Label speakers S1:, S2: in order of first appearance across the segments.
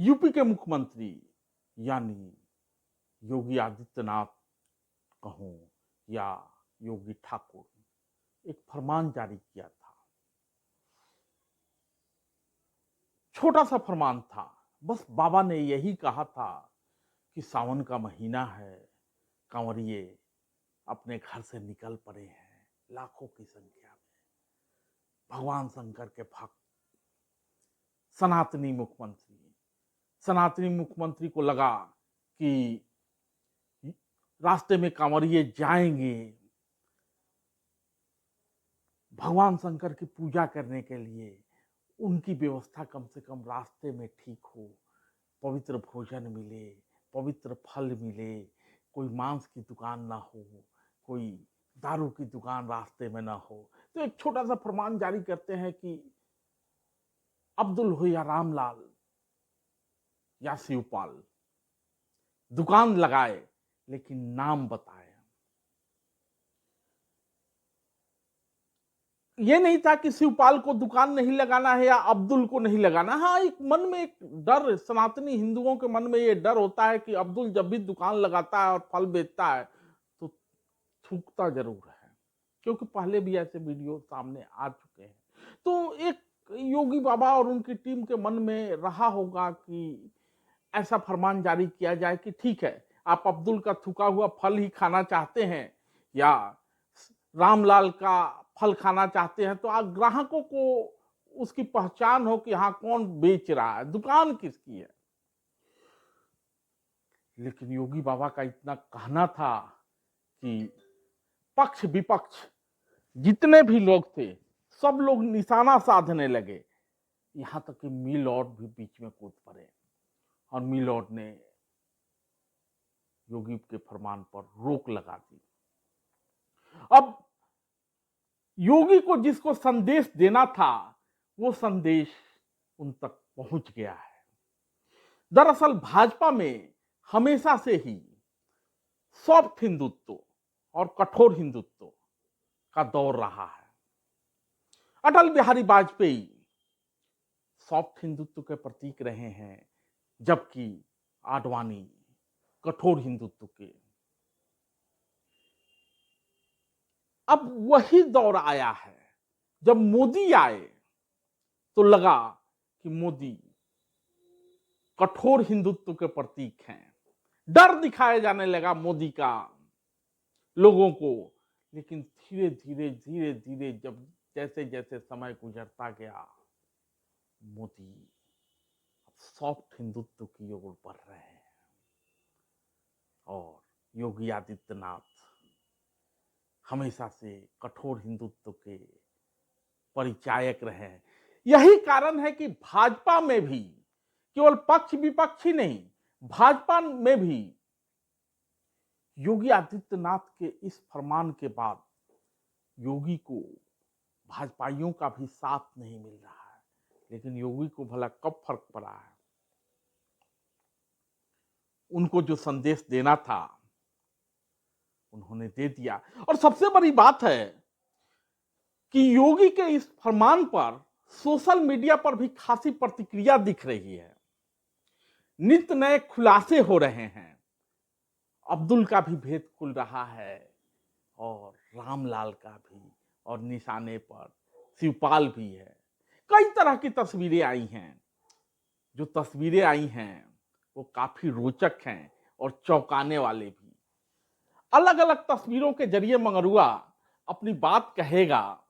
S1: UP के मुख्यमंत्री यानी योगी आदित्यनाथ कहूं या योगी ठाकुर एक फरमान जारी किया था। छोटा सा फरमान था, बस बाबा ने यही कहा था कि सावन का महीना है, कांवरिये अपने घर से निकल पड़े हैं लाखों की संख्या में। भगवान शंकर के भक्त सनातनी मुख्यमंत्री को लगा कि रास्ते में कांवरिये जाएंगे भगवान शंकर की पूजा करने के लिए, उनकी व्यवस्था कम से कम रास्ते में ठीक हो, पवित्र भोजन मिले, पवित्र फल मिले, कोई मांस की दुकान ना हो, कोई दारू की दुकान रास्ते में ना हो। तो एक छोटा सा फरमान जारी करते हैं कि अब्दुल हो या रामलाल या शिवपाल, दुकान लगाए लेकिन नाम बताए। ये नहीं था कि शिवपाल को दुकान नहीं लगाना है या अब्दुल को नहीं लगाना। हाँ, एक मन में एक डर, सनातनी हिंदुओं के मन में ये डर होता है कि अब्दुल जब भी दुकान लगाता है और फल बेचता है तो थूकता जरूर है, क्योंकि पहले भी ऐसे वीडियो सामने आ चुके हैं। तो एक योगी बाबा और उनकी टीम के मन में रहा होगा कि ऐसा फरमान जारी किया जाए कि ठीक है, आप अब्दुल का थूका हुआ फल ही खाना चाहते हैं या रामलाल का फल खाना चाहते हैं, तो आप ग्राहकों को उसकी पहचान हो कि हाँ कौन बेच रहा है, दुकान किसकी है। लेकिन योगी बाबा का इतना कहना था कि पक्ष विपक्ष जितने भी लोग थे सब लोग निशाना साधने लगे, यहां तक कि मिलॉर्ड भी बीच में कूद पड़े और मिलॉर्ड ने योगी के फरमान पर रोक लगा दी। अब योगी को जिसको संदेश देना था वो संदेश उन तक पहुंच गया है। दरअसल भाजपा में हमेशा से ही सॉफ्ट हिंदुत्व और कठोर हिंदुत्व का दौर रहा है। अटल बिहारी वाजपेयी सॉफ्ट हिंदुत्व के प्रतीक रहे हैं, जबकि आडवाणी कठोर हिंदुत्व के। अब वही दौर आया है। जब मोदी आए तो लगा कि मोदी कठोर हिंदुत्व के प्रतीक हैं, डर दिखाया जाने लगा मोदी का लोगों को। लेकिन धीरे धीरे जब जैसे जैसे समय गुजरता गया, मोदी सॉफ्ट हिंदुत्व की ओर बढ़ रहे हैं और योगी आदित्यनाथ हमेशा से कठोर हिंदुत्व के परिचायक रहे हैं। यही कारण है कि भाजपा में भी केवल पक्ष विपक्ष ही नहीं, भाजपा में भी योगी आदित्यनाथ के इस फरमान के बाद योगी को भाजपाइयों का भी साथ नहीं मिल रहा है। लेकिन योगी को भला कब फर्क पड़ा है, उनको जो संदेश देना था उन्होंने दे दिया। और सबसे बड़ी बात है कि योगी के इस फरमान पर सोशल मीडिया पर भी खासी प्रतिक्रिया दिख रही है। नित्य नए खुलासे हो रहे हैं, अब्दुल का भी भेद खुल रहा है और रामलाल का भी, और निशाने पर शिवपाल भी है। कई तरह की तस्वीरें आई हैं। जो तस्वीरें आई हैं वो काफी रोचक हैं और चौंकाने वाले भी। अलग अलग तस्वीरों के जरिए मंगरुआ अपनी बात कहेगा।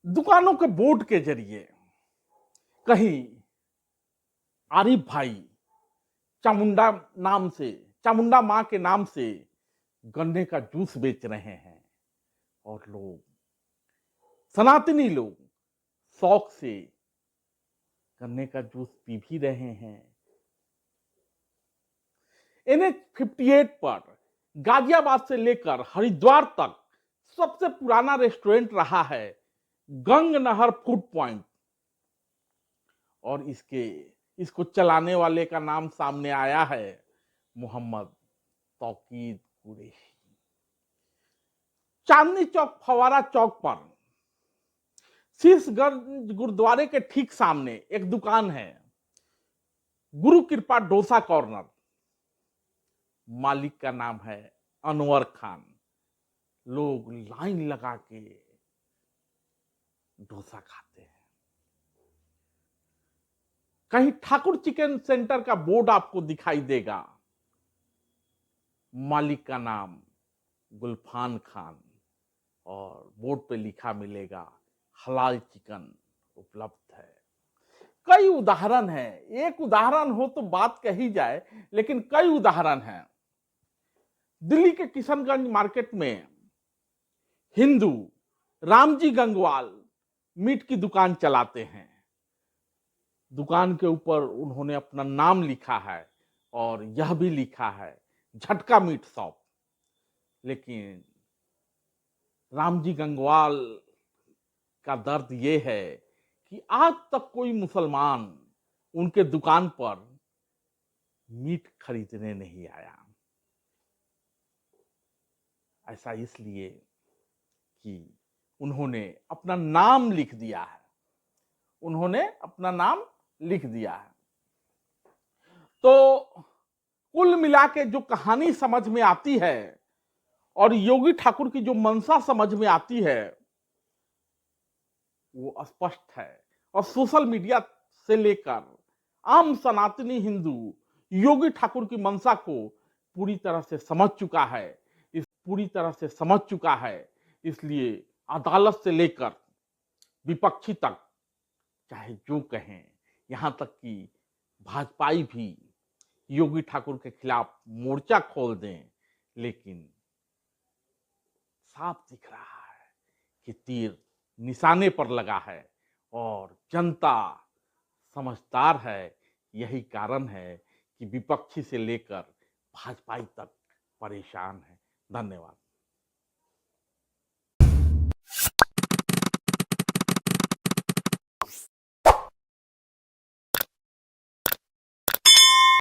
S1: दुकानों के बोर्ड के जरिए कहीं आरिफ भाई चामुंडा मां के नाम से गन्ने का जूस बेच रहे हैं और लोग, सनातनी लोग शौक से गन्ने का जूस पी भी रहे हैं। NH-58 पर गाजियाबाद से लेकर हरिद्वार तक सबसे पुराना रेस्टोरेंट रहा है गंग नहर फूड पॉइंट, और इसको चलाने वाले का नाम सामने आया है मोहम्मद तौकीद कुरैशी। चांदनी चौक फवारा चौक पर शीशगंज गुरुद्वारे के ठीक सामने एक दुकान है, गुरु कृपा डोसा कॉर्नर। मालिक का नाम है अनवर खान। लोग लाइन लगा के डोसा खाते हैं। कहीं ठाकुर चिकन सेंटर का बोर्ड आपको दिखाई देगा, मालिक का नाम गुलफान खान, और बोर्ड पे लिखा मिलेगा हलाल चिकन उपलब्ध है। कई उदाहरण हैं, एक उदाहरण हो तो बात कही जाए, लेकिन कई उदाहरण हैं। दिल्ली के किशनगंज मार्केट में हिंदू रामजी गंगवाल मीट की दुकान चलाते हैं। दुकान के ऊपर उन्होंने अपना नाम लिखा है और यह भी लिखा है झटका मीट शॉप। लेकिन रामजी गंगवाल का दर्द यह है कि आज तक कोई मुसलमान उनके दुकान पर मीट खरीदने नहीं आया। ऐसा इसलिए कि उन्होंने अपना नाम लिख दिया है, उन्होंने अपना नाम लिख दिया है। तो कुल मिला के जो कहानी समझ में आती है और योगी ठाकुर की जो मंशा समझ में आती है वो स्पष्ट है। और सोशल मीडिया से लेकर आम सनातनी हिंदू योगी ठाकुर की मंशा को पूरी तरह से समझ चुका है, पूरी तरह से समझ चुका है। इसलिए अदालत से लेकर विपक्षी तक चाहे जो कहें, यहां तक कि भाजपाई भी योगी ठाकुर के खिलाफ मोर्चा खोल दें, लेकिन साफ दिख रहा है कि तीर निशाने पर लगा है और जनता समझदार है। यही कारण है कि विपक्षी से लेकर भाजपाई तक परेशान है। धन्यवाद।